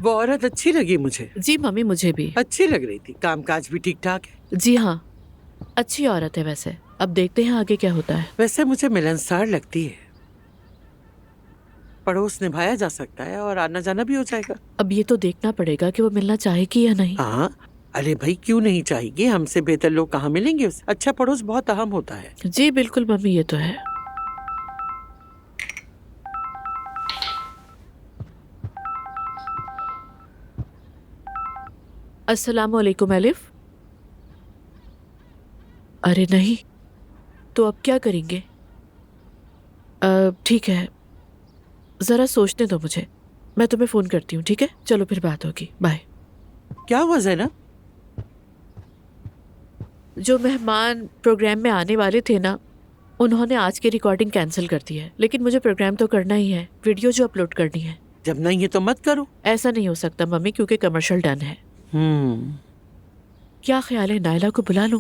वो औरत अच्छी लगी मुझे। जी मम्मी, मुझे भी अच्छी लग रही थी, कामकाज भी ठीक ठाक है। जी हाँ, अच्छी औरत है। वैसे अब देखते हैं आगे क्या होता है। वैसे मुझे मिलनसार लगती है, पड़ोस निभाया जा सकता है और आना जाना भी हो जाएगा। अब ये तो देखना पड़ेगा कि वो मिलना चाहेगी या नहीं। हाँ, अरे भाई क्यों नहीं चाहेगी, हमसे बेहतर लोग कहाँ मिलेंगे उसे। अच्छा पड़ोस बहुत अहम होता है। जी बिल्कुल मम्मी, ये तो है। अस्सलाम वालेकुम एलिफ। अरे नहीं, तो अब क्या करेंगे? ठीक है, जरा सोचने दो मुझे, मैं तुम्हें फोन करती हूँ। ठीक है, चलो फिर बात होगी, बाय। क्या हुआ ज़ैनब? जो मेहमान प्रोग्राम में आने वाले थे ना, उन्होंने आज की रिकॉर्डिंग कैंसिल कर दी है। लेकिन मुझे प्रोग्राम तो करना ही है, वीडियो जो अपलोड करनी है। जब नहीं है तो मत करो। ऐसा नहीं हो सकता मम्मी, क्योंकि कमर्शियल डन है। क्या ख्याल है नायला को बुला लूं?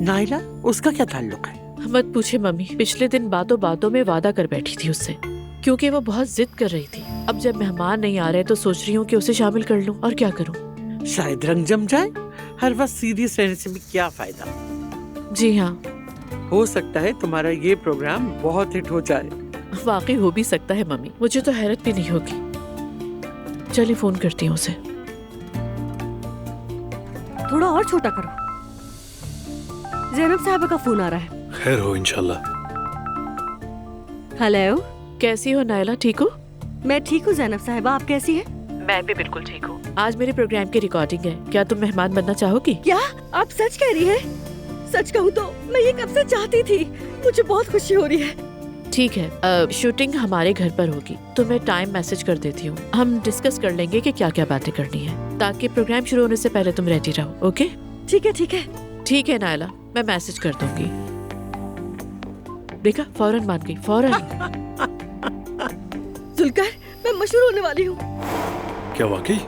नायला? उसका क्या ताल्लुक है? मत पूछे मम्मी, पिछले दिन बातों बातों में वादा कर बैठी थी उससे, क्योंकि वो बहुत जिद कर रही थी। अब जब मेहमान नहीं आ रहे तो सोच रही हूँ कि उसे शामिल कर लूं, और क्या करूं। शायद रंग जम जाए। हर वक्त सीरियस रहने से भी क्या फायदा। जी हाँ, हो सकता है तुम्हारा ये प्रोग्राम बहुत हिट हो जाए। वाकई हो भी सकता है मम्मी, मुझे तो हैरत भी नहीं होगी। चलिए फोन करती हूँ उसे। थोड़ा और छोटा करो। ज़ैनब साहबा का फोन आ रहा है। खैर हो इंशाल्लाह। हेलो, कैसी हो नायला, ठीक हो? मैं ठीक हूँ ज़ैनब साहबा, आप कैसी हैं? मैं भी बिल्कुल ठीक हूँ। आज मेरे प्रोग्राम की रिकॉर्डिंग है, क्या तुम मेहमान बनना चाहोगी? क्या आप सच कह रही हैं? सच कहूँ तो मैं ये कब से चाहती थी। मुझे बहुत खुशी हो रही है। ठीक है, शूटिंग हमारे घर पर होगी, तो मैं टाइम मैसेज कर देती हूँ। हम डिस्कस कर लेंगे कि क्या क्या बातें करनी है, ताकि प्रोग्राम शुरू होने से पहले तुम रेडी रहो। ओके? ठीक है ठीक है। ठीक है नायला, मैं मैसेज कर दूंगी। देखा, फौरन मान गई, फौरन। जुल्कर, मैं मशहूर होने वाली हूँ। क्या वाकई?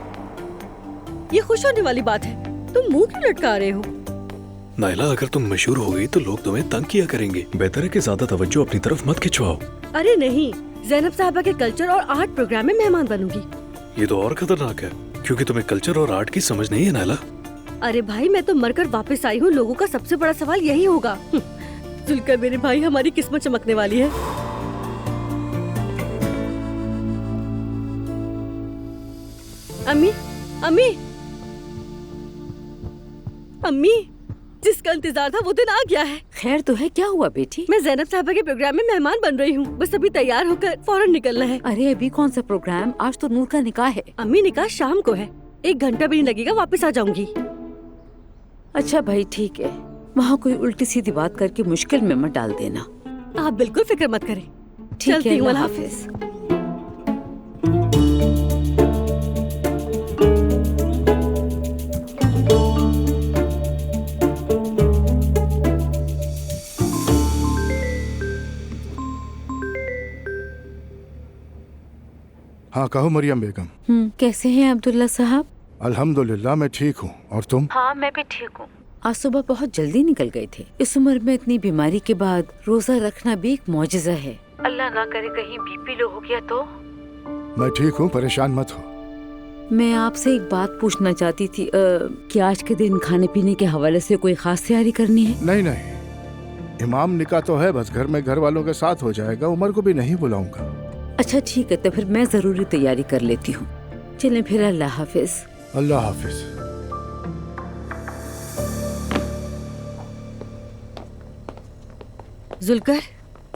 ये खुश होने वाली बात है। तुम मुंह क्यों लटका रहे हो? नायला, अगर तुम मशहूर हो गई तो लोग तुम्हें तंग किया करेंगे। बेहतर है कि ज्यादा तवज्जो अपनी तरफ मत खिंचवाओ। अरे नहीं, ज़ैनब साहबा के कल्चर और आर्ट प्रोग्राम में मेहमान बनूंगी। ये तो और खतरनाक है, क्योंकि तुम्हें कल्चर और आर्ट की समझ नहीं है नायला। अरे भाई, मैं तो मरकर वापस आई हूँ। लोगों का सबसे बड़ा सवाल यही होगा। जुल्कर मेरे भाई, हमारी किस्मत चमकने वाली है। अम्मी, अम्मी, अम्मी, जिसका इंतजार था वो दिन आ गया है। खैर तो है, क्या हुआ बेटी? मैं ज़ैनब साहबा के प्रोग्राम में मेहमान बन रही हूँ। बस अभी तैयार होकर फौरन निकलना है। अरे अभी कौन सा प्रोग्राम? आज तो नूर का निकाह है। अम्मी, निकाह शाम को है, 1 घंटा भी नहीं लगेगा, वापस आ जाऊंगी। अच्छा भाई ठीक है, वहाँ कोई उल्टी सीधी बात करके मुश्किल में मत डाल देना। आप बिल्कुल फिक्र मत करें। ठीक चलती है, हूँ, अल्लाह अल्लाह हाफिज। हाँ कहो मरियम बेगम। कैसे हैं अब्दुल्ला साहब? अल्हम्दुलिल्लाह मैं ठीक हूँ, और तुम? हाँ मैं भी ठीक हूँ। आज सुबह बहुत जल्दी निकल गए थे। इस उम्र में इतनी बीमारी के बाद रोजा रखना भी एक मौजिज़ा है। अल्लाह ना करे कहीं बीपी लो हो गया तो। मैं ठीक हूँ, परेशान मत हो। मैं आपसे एक बात पूछना चाहती थी कि आज के दिन खाने पीने के हवाले से कोई खास तैयारी करनी है? नहीं नहीं, इमाम निकाह तो है, बस घर में घर वालों के साथ हो जाएगा। उमर को भी नहीं बुलाऊंगा। अच्छा ठीक है, तो फिर मैं जरूरी तैयारी कर लेती हूँ। चलें फिर, अल्लाह हाफिज। अल्लाह हाफिज। जुल्कर,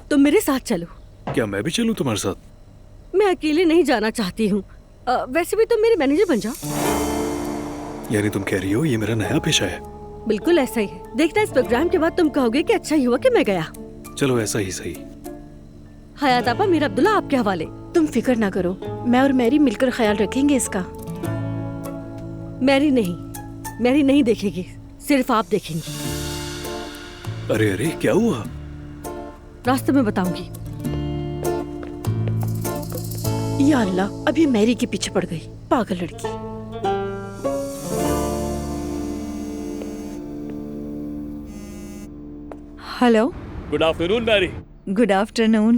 तुम मेरे साथ चलो। क्या मैं भी चलूं तुम्हारे साथ? मैं अकेले नहीं जाना चाहती हूँ। वैसे भी तुम मेरे मैनेजर बन जाओ। यानी तुम कह रही हो ये मेरा नया पेशा है? बिल्कुल ऐसा ही है। देखना, इस प्रोग्राम के बाद तुम कहोगे कि अच्छा ही हुआ कि मैं गया। चलो ऐसा ही सही। हयात आपा, मेरा अब्दुल्ला आपके हवाले। तुम फिक्र ना करो, मैं और मैरी मिलकर ख्याल रखेंगे इसका। मैरी नहीं देखेगी, सिर्फ आप देखेंगी। अरे अरे, क्या हुआ? रास्ते में बताऊंगी। या अल्लाह, अभी मैरी के पीछे पड़ गई, पागल लड़की। Hello, good afternoon Mary. Good afternoon.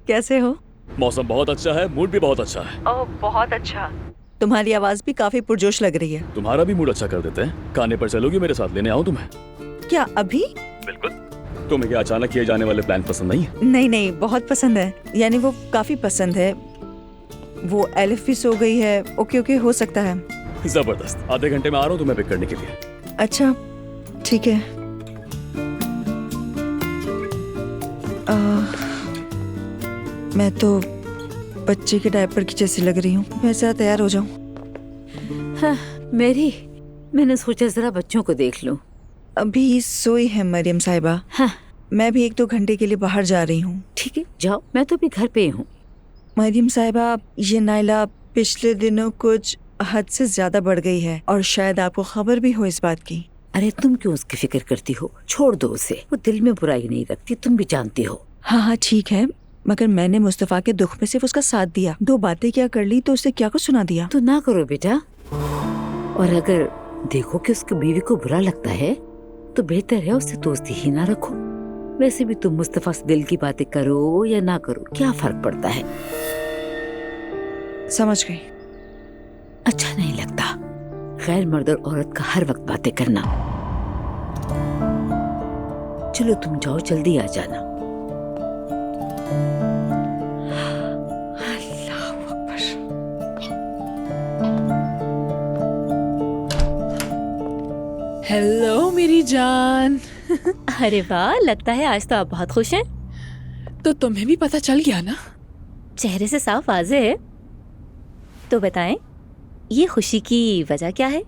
कैसे हो? मौसम बहुत अच्छा है, मूड भी बहुत अच्छा है। ओह बहुत अच्छा। तुम्हारी आवाज भी काफी पुरजोश लग रही है। तुम्हारा भी मूड अच्छा कर देते हैं। खाने पर चलोगी मेरे साथ, लेने आऊं तुम्हें? क्या अभी? बिल्कुल। तुम्हें क्या अचानक किए जाने वाले प्लान पसंद नहीं है? नहीं नहीं, बहुत पसंद है, यानी वो काफी पसंद है। वो एलिफ भी सो गई है। ओके ओके, हो सकता है। जबरदस्त। आधे घंटे में आ रहा हूँ तुम्हें पिक करने के लिए। अच्छा ठीक है। मैं तो बच्चे के डायपर की जैसी लग रही हूँ। मैं जरा तैयार हो जाऊँ। हाँ, मैंने सोचा जरा बच्चों को देख लूं। अभी सोई है मरियम साहिबा। हाँ, मैं भी 1-2 घंटे के लिए बाहर जा रही हूँ। ठीक है, जाओ, मैं तो भी घर पे ही हूँ। मरियम साहिबा, ये नाइला पिछले दिनों कुछ हद से ज्यादा बढ़ गई है और शायद आपको खबर भी हो इस बात की। अरे तुम क्यों उसकी फिक्र करती हो? छोड़ दो उसे, वो दिल में बुराई नहीं रखती, तुम भी जानती हो। हाँ ठीक है, मगर मैंने मुस्तफा के दुख में सिर्फ उसका साथ दिया। 2 बातें क्या कर ली तो उसे क्या कुछ सुना दिया। तो ना करो बेटा, और अगर देखो कि उसकी बीवी को बुरा लगता है तो बेहतर है उससे दोस्ती ही ना रखो। वैसे भी तुम मुस्तफा से दिल की बातें करो या ना करो, क्या फर्क पड़ता है? समझ गई। अच्छा नहीं लगता गैर मर्द और औरत का हर वक्त बातें करना। चलो तुम जाओ, जल्दी आ जाना। अल्लाह अकबर। हेलो मेरी जान। अरे वाह, लगता है आज तो आप बहुत खुश हैं। तो तुम्हें भी पता चल गया ना? चेहरे से साफ वाज़े है। तो बताएं, ये खुशी की वजह क्या है?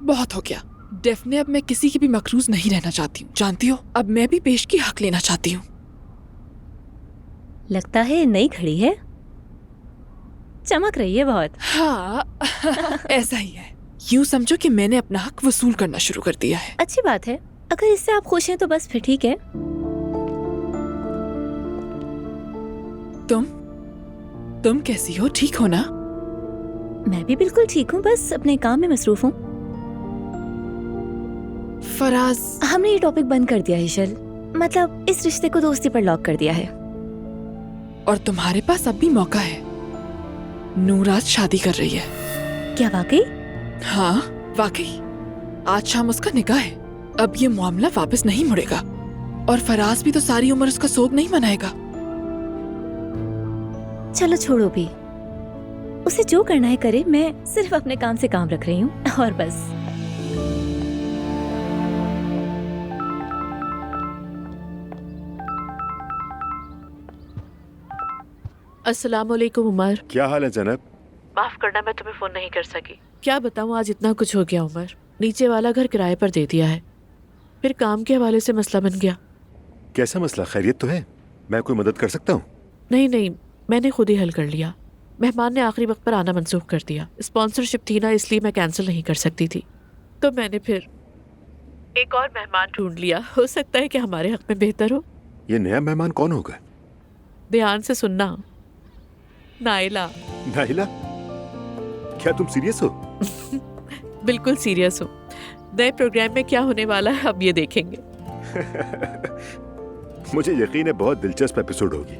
बहुत हो गया। डेफने अब मैं किसी की भी मकरूज नहीं रहना चाहती हूँ, जानती हो? अब मैं भी पेश की हक लेना चाहती हूँ। लगता है नई घड़ी है, चमक रही है बहुत। हाँ ऐसा ही है। यूँ समझो कि मैंने अपना हक वसूल करना शुरू कर दिया है। अच्छी बात है, अगर इससे आप खुश हैं तो बस फिर ठीक है। तुम कैसी हो? ठीक हो ना? मैं भी बिल्कुल ठीक हूँ, बस अपने काम में मसरूफ हूँ। फराज, हमने ये टॉपिक बंद कर दिया हिशल, मतलब इस रिश्ते को दोस्ती पर लॉक कर दिया है। और तुम्हारे पास अब भी मौका है। नूर आज शादी कर रही है। क्या वाकई? हाँ वाकई, आज शाम उसका निकाह है। अब ये मामला वापस नहीं मुड़ेगा और फराज भी तो सारी उम्र उसका सोग नहीं मनाएगा। चलो छोड़ो भी, उसे जो करना है करे। मैं सिर्फ अपने काम से काम रख रही हूँ और बस। अस्सलाम वालेकुम उमर। क्या हाल है जैनब? माफ करना, मैं तुम्हें फोन नहीं कर सकी। क्या बताऊँ, आज इतना कुछ हो गया उमर। नीचे वाला घर किराए पर दे दिया है, फिर काम के हवाले से मसला बन गया। कैसा मसला? खैरियत तो है? मैं कोई मदद कर सकता हूँ? नहीं, मैंने खुद ही हल कर लिया। मेहमान ने आखिरी वक्त पर आना मंसूख कर दिया। स्पॉन्सरशिप थी ना, इसलिए मैं कैंसिल नहीं कर सकती थी, तो मैंने फिर एक और मेहमान ढूंढ लिया। हो सकता है कि हमारे हक में बेहतर हो। ये नया मेहमान कौन होगा? ध्यान से सुनना, नाइला। नाइला? क्या तुम सीरियस हो? बिल्कुल सीरियस हूँ। नए प्रोग्राम में क्या होने वाला है अब ये देखेंगे। मुझे यकीन है बहुत दिलचस्प एपिसोड होगी।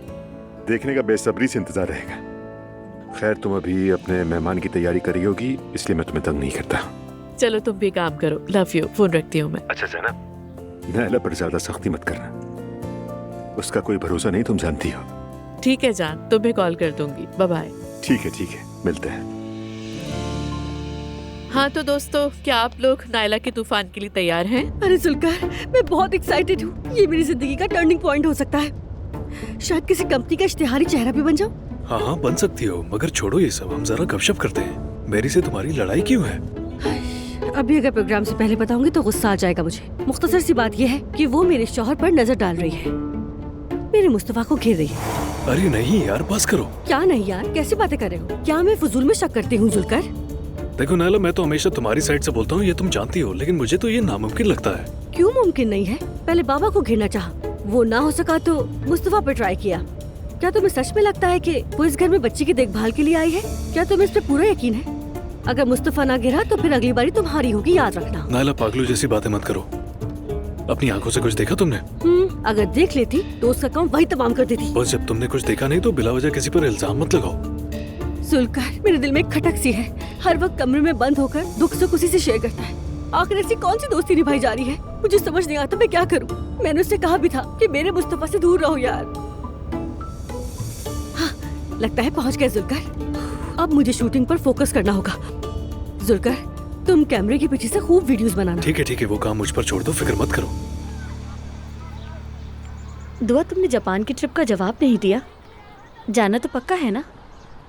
देखने का बेसब्री से इंतजार रहेगा। खैर, तुम अभी अपने मेहमान की तैयारी करी होगी, इसलिए मैं तुम्हें तंग नहीं करता। चलो तुम भी काम करो। Love you. फोन रखती हूँ मैं। अच्छा जैनब, नाइला पर ज्यादा सख्ती मत करना। उसका कोई भरोसा नहीं, तुम जानती हो। ठीक है जान, तुम्हें कॉल कर दूंगी। Bye bye. ठीक है, मिलते हैं। हाँ तो दोस्तों, क्या आप लोग नाइला के तूफान के लिए तैयार हैं? अरे जुल्कर, मैं बहुत एक्साइटेड हूँ। ये मेरी जिंदगी का टर्निंग पॉइंट हो सकता है। शायद किसी कंपनी का इश्तिहारी चेहरा भी बन जाऊँ। हाँ बन सकती हो, मगर छोड़ो ये सब, हम जरा गपशप करते हैं। मेरी से तुम्हारी लड़ाई क्यों है? अभी अगर प्रोग्राम से पहले बताऊंगी तो गुस्सा आ जाएगा मुझे। मुख्तसर सी बात यह है कि वो मेरे शौहर पर नजर डाल रही है, मेरे मुस्तफा को घेर रही है। अरे नहीं यार, बस करो। क्या नहीं यार, कैसी बातें कर रहे हो? क्या मैं फजूल में शक करती हूँ जुल्कर? देखो नाइला, मैं तो हमेशा तुम्हारी साइड से बोलता हूँ, ये तुम जानती हो, लेकिन मुझे तो ये नामुमकिन लगता है। क्यों मुमकिन नहीं है? पहले बाबा को घेरना चाहा, वो ना हो सका तो मुस्तफा पे ट्राई किया। क्या तुम्हें सच में लगता है कि वो इस घर में बच्ची की देखभाल के लिए आई है? क्या तुम्हें इस पे पूरा यकीन है? अगर मुस्तफा ना गिरा तो फिर अगली बारी तुम्हारी होगी, याद रखना। नाइला, पागलों जैसी बातें मत करो। अपनी आंखों से कुछ देखा तुमने? अगर देख लेती तो उसका काम वही तमाम कर देती। बस जब तुमने कुछ देखा नहीं तो बिला वजह किसी पर इल्जाम मत लगाओ। जुल्कर मेरे दिल में एक खटक सी है। हर वक्त कमरे में बंद होकर दुख सुख उसी से शेयर करता है। आखिर ऐसी कौन सी दोस्ती निभाई जा रही है? मुझे समझ नहीं आता मैं क्या करूं। मैंने उससे कहा भी था कि मेरे मुस्तफा से दूर रहो यार। हाँ, लगता है पहुंच गए जुल्कर। अब मुझे शूटिंग पर फोकस करना होगा। जुल्कर, तुम कैमरे के पीछे से खूब वीडियोस बनाना। ठीक है, वो काम मुझ पर छोड़ दो, फिक्र मत करो। दुआ, तुमने जापान की ट्रिप का जवाब नहीं दिया। जाना तो पक्का है ना?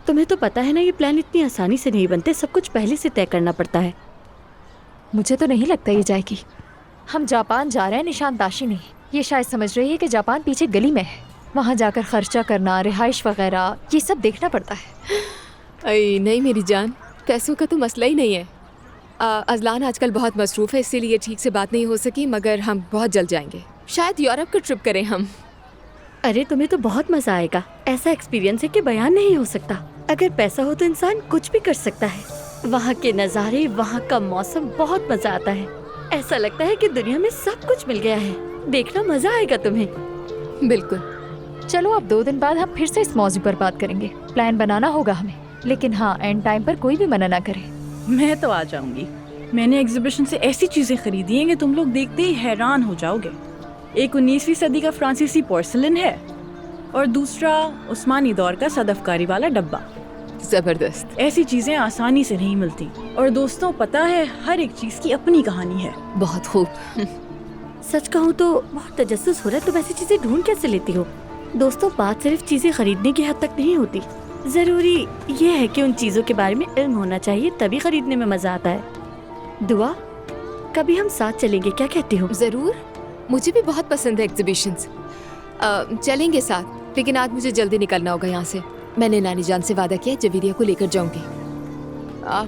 तुम्हें तो पता है ना ये प्लान इतनी आसानी से नहीं बनते, सब कुछ पहले से तय करना पड़ता है। मुझे तो नहीं लगता ये जाएगी। हम जापान जा रहे हैं निशानदाशी नहीं। ये शायद समझ रही है कि जापान पीछे गली में है, वहाँ जाकर खर्चा करना, रिहाइश वगैरह ये सब देखना पड़ता है। अरे नहीं मेरी जान, पैसों का तो मसला ही नहीं है। अजलान आजकल बहुत मसरूफ़ है, इसीलिए ठीक से बात नहीं हो सकी, मगर हम बहुत जल्द जाएंगे। शायद यूरोप का ट्रिप करें हम। अरे तुम्हें तो बहुत मजा आएगा। ऐसा एक्सपीरियंस है कि बयान नहीं हो सकता। अगर पैसा हो तो इंसान कुछ भी कर सकता है। वहाँ के नज़ारे, वहाँ का मौसम, बहुत मजा आता है। ऐसा लगता है कि दुनिया में सब कुछ मिल गया है। देखना मजा आएगा तुम्हें। बिल्कुल। चलो अब 2 दिन बाद हम फिर से इस मौजू पर बात करेंगे। प्लान बनाना होगा हमें, लेकिन हाँ, एंड टाइम पर कोई भी मना ना करे। मैं तो आ जाऊंगी। मैंने एग्जीबिशन से ऐसी चीजें खरीदी हैं कि तुम लोग देखते ही हैरान हो जाओगे। एक 19वीं सदी का फ्रांसीसी पोर्सलिन है और दूसरा उस्मानी दौर का सदफकारी वाला डब्बा। जबरदस्त। ऐसी चीजें आसानी से नहीं मिलती। और दोस्तों, पता है हर एक चीज की अपनी कहानी है। बहुत खूब। सच कहूँ तो बहुत तजस्सुस हो रहा है। तुम ऐसी चीजें ढूंढ कैसे लेती हो? दोस्तों, बात सिर्फ चीजें खरीदने की हद तक नहीं होती। जरूरी ये है कि उन चीजों के बारे में इल्म होना चाहिए, तभी खरीदने में मजा आता है। दुआ, कभी हम साथ चलेंगे, क्या कहती हो? जरूर, मुझे भी बहुत पसंद है एग्जीबिशंस। चलेंगे साथ, लेकिन आज मुझे जल्दी निकलना होगा यहाँ से। मैंने नानी जान से वादा किया जवीरिया को लेकर जाऊंगी।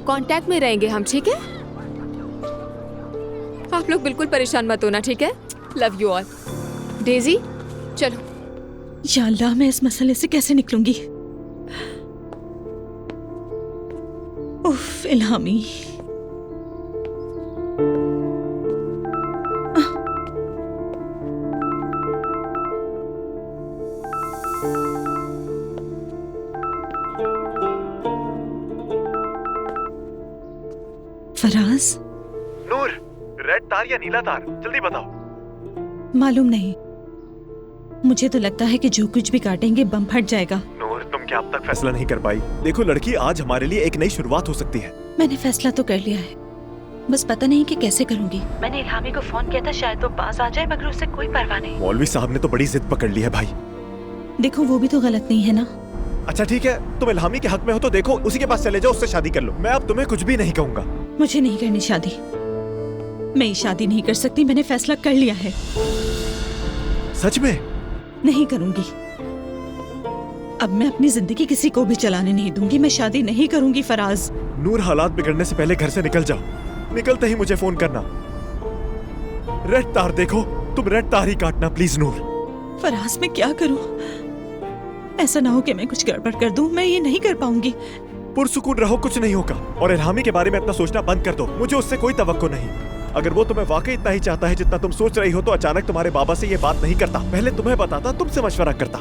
कांटेक्ट में रहेंगे हम, ठीक है? आप लोग बिल्कुल परेशान मत होना, ठीक है? Love you all. डेजी, चलो। या अल्लाह, मैं इस मसले से कैसे निकलूंगी? उफ, इल्हामी। फराज, नूर, रेड तार या नीला तार, जल्दी बताओ। मालूम नहीं, मुझे तो लगता है कि जो कुछ भी काटेंगे बम फट जाएगा। नूर, तुम क्या अब तक फैसला नहीं कर पाई? देखो लड़की, आज हमारे लिए एक नई शुरुआत हो सकती है। मैंने फैसला तो कर लिया है, बस पता नहीं कि कैसे करूंगी। मैंने इल्हामी को फोन किया था, शायद वो पास आ जाए, मगर उससे कोई परवाह नहीं। मौलवी साहब ने तो बड़ी जिद पकड़ ली है भाई। देखो, वो भी तो गलत नहीं है ना। अच्छा ठीक है, तुम इल्हामी के हक में हो तो देखो उसी के पास चले जाओ, उससे शादी कर लो। मैं अब तुम्हें कुछ भी नहीं कहूँगा। मुझे नहीं करनी शादी। मैं ये शादी नहीं कर सकती, मैंने फैसला कर लिया है। सच में? नहीं करूंगी। अब मैं अपनी जिंदगी किसी को भी चलाने नहीं दूंगी। मैं शादी नहीं करूंगी फराज। नूर, हालात बिगड़ने से पहले घर से निकल जाओ। निकलते ही मुझे फोन करना। रेड तार देखो, तुम रेड तार ही काटना प्लीज। नूर, फराज, मैं क्या करूं? ऐसा ना हो कि मैं कुछ गड़बड़ कर दूं। मैं ये नहीं कर पाऊंगी। पुरसुकून रहो, कुछ नहीं होगा। और इल्हामी के बारे में इतना सोचना बंद कर दो। मुझे उससे कोई तवक्को नहीं। अगर वो तुम्हें वाकई इतना ही चाहता है जितना तुम सोच रही हो, तो अचानक तुम्हारे बाबा से ये बात नहीं करता। पहले तुम्हें बताता, तुमसे मशवरा करता।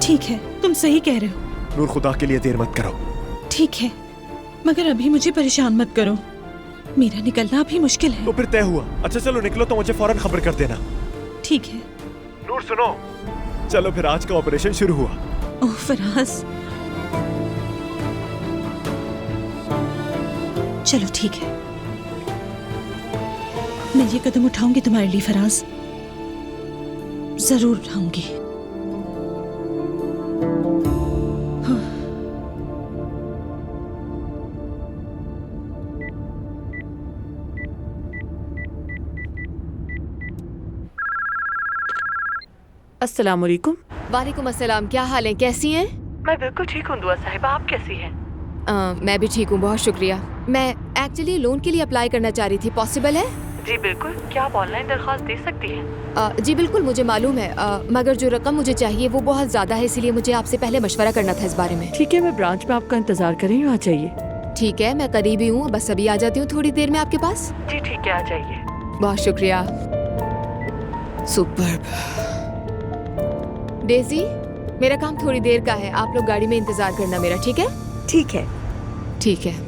ठीक है, तुम सही कह रहे हो। नूर, खुदा के लिए देर मत करो। ठीक है, मगर अभी मुझे परेशान मत करो। मेरा निकलना अभी मुश्किल है। तो फिर तय हुआ। अच्छा चलो निकलो, तो मुझे फौरन खबर कर देना। ठीक है। नूर सुनो, चलो फिर आज का ऑपरेशन शुरू हुआ। ओह फराज, चलो ठीक है, मैं ये कदम उठाऊंगी तुम्हारे लिए फराज, जरूर उठाऊंगी। हाँ। अस्सलाम वालेकुम। वालेकुम अस्सलाम, क्या हाल है, कैसी हैं? मैं बिल्कुल ठीक हूँ दुआ साहिबा, आप कैसी हैं? मैं भी ठीक हूँ, बहुत शुक्रिया। मैं एक्चुअली लोन के लिए अप्लाई करना चाह रही थी, पॉसिबल है? जी बिल्कुल, क्या आप ऑनलाइन दरख्वास्त दे सकती हैं? जी बिल्कुल, मुझे मालूम है, मगर जो रकम मुझे चाहिए वो बहुत ज़्यादा है, इसीलिए मुझे आपसे पहले मशवरा करना था इस बारे में। ठीक है, मैं ब्रांच में आपका इंतजार कर रही हूँ, आ जाइए। ठीक है, मैं करीब ही हूँ, बस अभी आ जाती हूँ थोड़ी देर में आपके पास। जी ठीक है, आ जाइए। बहुत शुक्रिया। सुपर्ब। डेज़ी, मेरा काम थोड़ी देर का है, आप लोग गाड़ी में इंतजार करना मेरा, ठीक है? ठीक है। ठीक है।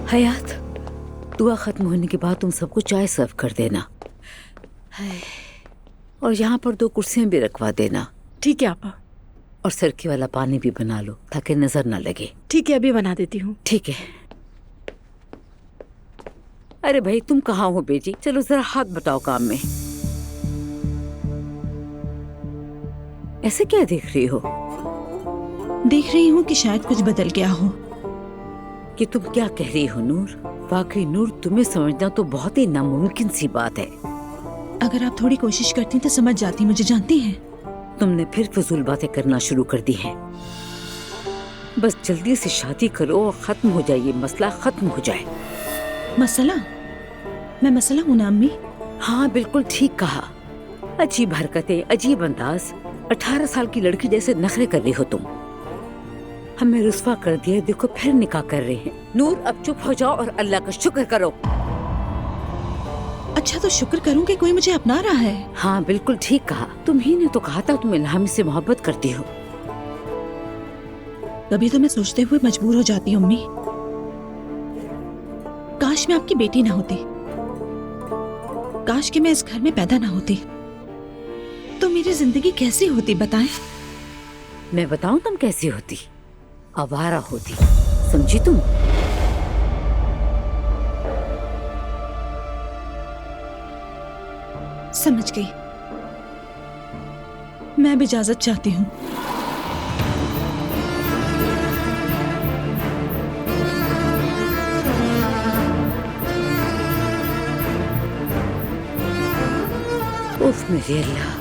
हयात, दुआ खत्म होने के बाद तुम सबको चाय सर्व कर देना और यहाँ पर 2 कुर्सियां भी रखवा देना। ठीक है आपा। और सरके वाला पानी भी बना लो ताकि नजर ना लगे। ठीक है, अभी बना देती हूँ। ठीक है। अरे भाई तुम कहाँ हो बेटी? चलो जरा हाथ बताओ काम में। ऐसे क्या देख रही हो? देख रही हूँ कि शायद कुछ बदल गया हो। कि तुम क्या कह रही हो नूर? वाकई नूर, तुम्हें समझना तो बहुत ही नामुमकिन सी बात है। अगर आप थोड़ी कोशिश करती तो समझ जाती, मुझे जानती हैं। तुमने फिर फजूल बातें करना शुरू कर दी हैं। बस जल्दी से शादी करो और खत्म हो जाए, ये मसला खत्म हो जाए। मसला? मैं मसला हूँ ना अम्मी? हाँ बिल्कुल ठीक कहा। अजीब हरकतें, अजीब अंदाज, 18 साल की लड़की जैसे नखरे कर रही हो तुम। हमें रुस्वा कर दिया, देखो फिर निकाह कर रहे हैं। नूर अब चुप हो जाओ और अल्लाह का शुक्र करो। अच्छा तो शुक्र करूं कि कोई मुझे अपना रहा है। हाँ बिल्कुल ठीक कहा। तुम ही ने तो कहा था तुम इल्हामी से मोहब्बत करती हो। कभी तो मैं सोचते हुए मजबूर हो जाती हूँ अम्मी, काश मैं आपकी बेटी ना होती, काश कि मैं इस घर में पैदा ना होती, तो मेरी जिंदगी कैसी होती बताएं? मैं बताऊं तुम कैसी होती? आवारा होती, समझी तुम? समझ गई। मैं अब इजाजत चाहती हूँ। उफ मेरे अल्लाह।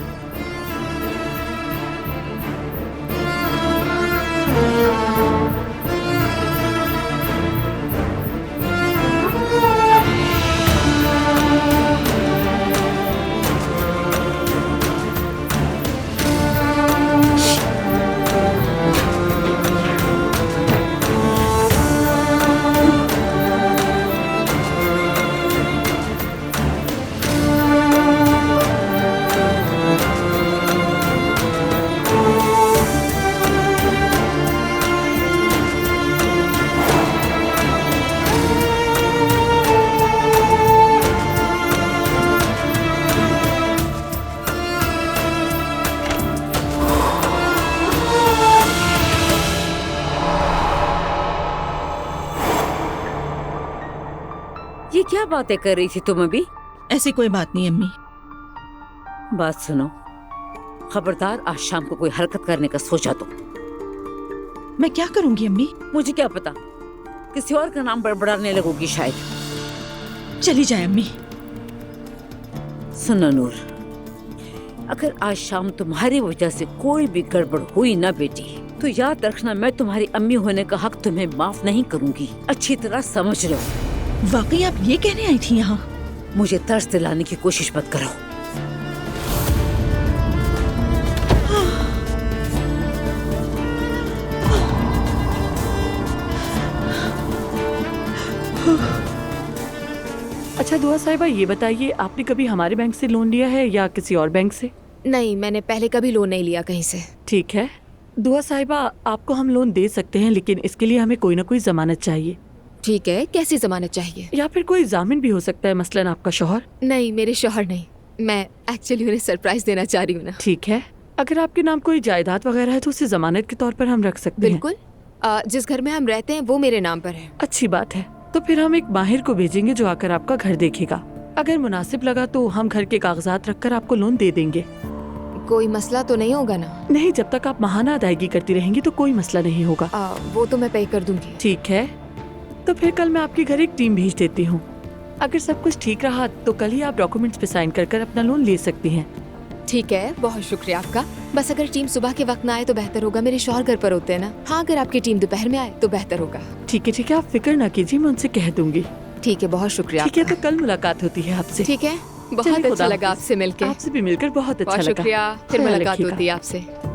ये क्या बातें कर रही थी तुम अभी? ऐसी कोई बात नहीं अम्मी। बात सुनो, खबरदार आज शाम को कोई हरकत करने का सोचा तो। मैं क्या करूंगी अम्मी? मुझे क्या पता, किसी और का नाम बड़बड़ाने लगोगी शायद। चली जाए अम्मी। सुनो नूर, अगर आज शाम तुम्हारी वजह से कोई भी गड़बड़ हुई ना बेटी, तो याद रखना मैं तुम्हारी अम्मी होने का हक तुम्हें माफ नहीं करूंगी। अच्छी तरह समझ लो। वाकई आप ये कहने आई थी यहाँ? मुझे तरस दिलाने की कोशिश मत करो। अच्छा दुआ साहिबा, ये बताइए आपने कभी हमारे बैंक से लोन लिया है या किसी और बैंक से? नहीं, मैंने पहले कभी लोन नहीं लिया कहीं से। ठीक है दुआ साहिबा, आपको हम लोन दे सकते हैं, लेकिन इसके लिए हमें कोई ना कोई जमानत चाहिए। ठीक है, कैसी जमानत चाहिए? या फिर कोई जामिन भी हो सकता है, मसलन आपका शौहर। नहीं, मेरे शौहर नहीं। मैं एक्चुअली उन्हें सरप्राइज देना चाह रही हूँ ना। ठीक है, अगर आपके नाम कोई जायदाद वगैरह है तो उसे जमानत के तौर पर हम रख सकते हैं। बिल्कुल, जिस घर में हम रहते हैं वो मेरे नाम पर है। अच्छी बात है, तो फिर हम एक माहिर को भेजेंगे जो आकर आपका घर देखेगा। अगर मुनासिब लगा तो हम घर के कागजात रखकर आपको लोन दे देंगे। कोई मसला तो नहीं होगा ना? नहीं, जब तक आप माहाना अदायगी करती रहेंगी तो कोई मसला नहीं होगा। वो तो मैं पे कर दूंगी। ठीक है, तो फिर कल मैं आपके घर एक टीम भेज देती हूँ। अगर सब कुछ ठीक रहा तो कल ही आप डॉक्यूमेंट्स पे साइन कर अपना लोन ले सकती हैं। ठीक है, बहुत शुक्रिया आपका। बस अगर टीम सुबह के वक्त ना आए तो बेहतर होगा। मेरे शौहर घर पर होते हैं ना। हाँ, अगर आपकी टीम दोपहर में आए तो बेहतर होगा। ठीक है, आप फिक्र ना कीजिए, मैं उनसे कह दूंगी। ठीक है, बहुत शुक्रिया। ठीक है, तो कल मुलाकात होती है आपसे। ठीक है, बहुत चलिए, अच्छा खुदा लगा हाफिज। आपसे मिलकर। आपसे भी मिलकर बहुत अच्छा बहुत लगा। शुक्रिया। फिर ख्याल मुलाकात रखिएगा। होती है आपसे।